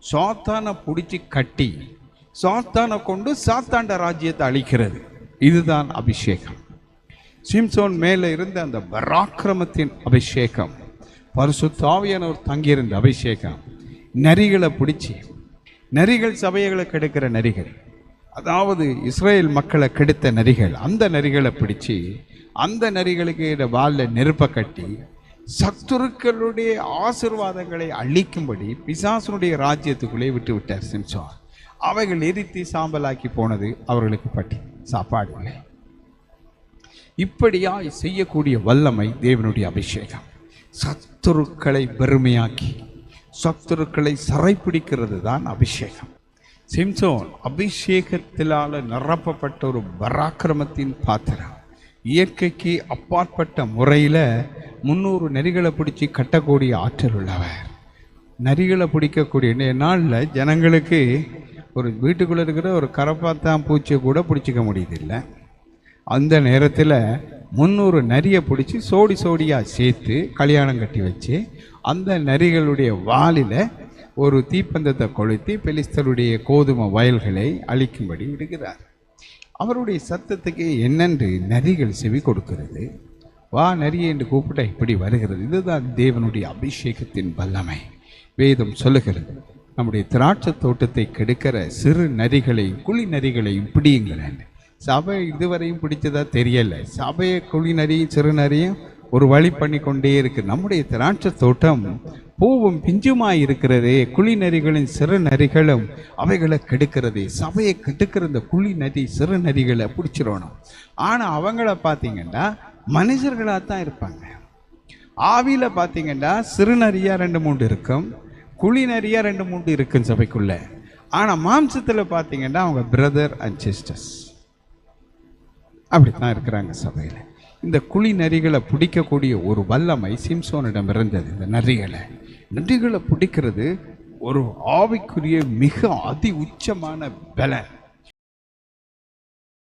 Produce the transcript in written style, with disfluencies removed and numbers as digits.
சாத்தானை பிடிச்சி கட்டி சாத்தானை கொண்டு சாத்தாண்ட ராஜ்யத்தை அழிக்கிறது. இதுதான் அபிஷேகம். சிம்சோன் மேலே இருந்த அந்த பராக்கிரமத்தின் அபிஷேகம், பரிசுத்த ஆவியானவர் தங்கியிருந்த அபிஷேகம், நரிகளை பிடிச்சி, நரிகள் சபைகளை கெடுக்கிற நரிகள், அதாவது இஸ்ரேல் மக்களை கெடுத்த நரிகள், அந்த நரிகளை பிடிச்சி அந்த நரிகளுக்கு வாலில் நெருப்ப கட்டி சத்துருக்களுடைய ஆசீர்வாதங்களை அழிக்கும்படி பிசாசனுடைய ராஜ்யத்துக்குள்ளே விட்டு விட்டார் சிம்சோன். அவைகள் எரித்து சாம்பலாக்கி போனது. அவர்களுக்கு பட்டி சாப்பாடு இல்லை. இப்படியா செய்யக்கூடிய வல்லமை தேவனுடைய அபிஷேகம். சத்துருக்களை பெருமையாக்கி சத்துருக்களை சிறைப்பிடிக்கிறது தான் அபிஷேகம். சிம்சோன் அபிஷேகத்திலால நிரப்பப்பட்ட ஒரு பராக்கிரமத்தின் பாத்திரம். இயற்கைக்கு அப்பாற்பட்ட முறையில் 300 நரிகளை பிடிச்சி கட்டக்கூடிய ஆற்றல் உள்ளவர். நரிகளை பிடிக்கக்கூடிய நாளில் ஜனங்களுக்கு ஒரு வீட்டுக்குள்ளே இருக்கிற ஒரு கரப்பாத்தான் பூச்சியை கூட பிடிச்சிக்க முடியுதில்லை. அந்த நேரத்தில் 300 நரியை பிடிச்சி சோடி சோடியாக சேர்த்து கல்யாணம் கட்டி வச்சு அந்த நரிகளுடைய வாலில் ஒரு தீப்பந்தத்தை கொளுத்தி பெலிஸ்தருடைய கோதுமை வயல்களை அழிக்கும்படி விடுகிறார். அவருடைய சத்தத்துக்கு என்னென்று நரிகள் செவி கொடுக்கிறது. வா நரி என்று கூப்பிட்ட இப்படி வருகிறது. இதுதான் தேவனுடைய அபிஷேகத்தின் வல்லமை. வேதம் சொல்லுகிறது, நம்முடைய திராட்சை தோட்டத்தை கெடுக்கிற சிறு நரிகளையும் குழி நரிகளையும் பிடியுங்களேன். சபை இதுவரையும் பிடிச்சதா தெரியல. சபையை குழி நரியும் சிறு நரியும் ஒரு வழி பண்ணி கொண்டே இருக்கு. நம்முடைய திராட்சை தோட்டம் பூவும் பிஞ்சுமாய் இருக்கிறதே, குழி நரிகளின் சிறு நரிகளும் அவைகளை கெடுக்கிறதே. சபையை கெடுக்கிற இந்த குழி நரி சிறு நரிகளை பிடிச்சிடணும். ஆனால் அவங்கள பார்த்தீங்கன்னா மனுஷர்களாக தான் இருப்பாங்க. ஆவியில் பார்த்தீங்கன்னா சிறு நரியா 2-3 இருக்கும், குழி நரியா 2-3 இருக்கும் சபைக்குள்ள. ஆனால் மாம்சத்தில் பார்த்தீங்கன்னா அவங்க பிரதர் அண்ட் சிஸ்டர்ஸ் அப்படித்தான் இருக்கிறாங்க சபையில். இந்த குழி நரிகளை பிடிக்கக்கூடிய ஒரு வல்லமை சிம்சோனிடம் இருந்தது. இந்த நரிகளை பிடிக்கிறது ஒரு ஆவிக்குரிய மிக அதி உச்சமான பலம்.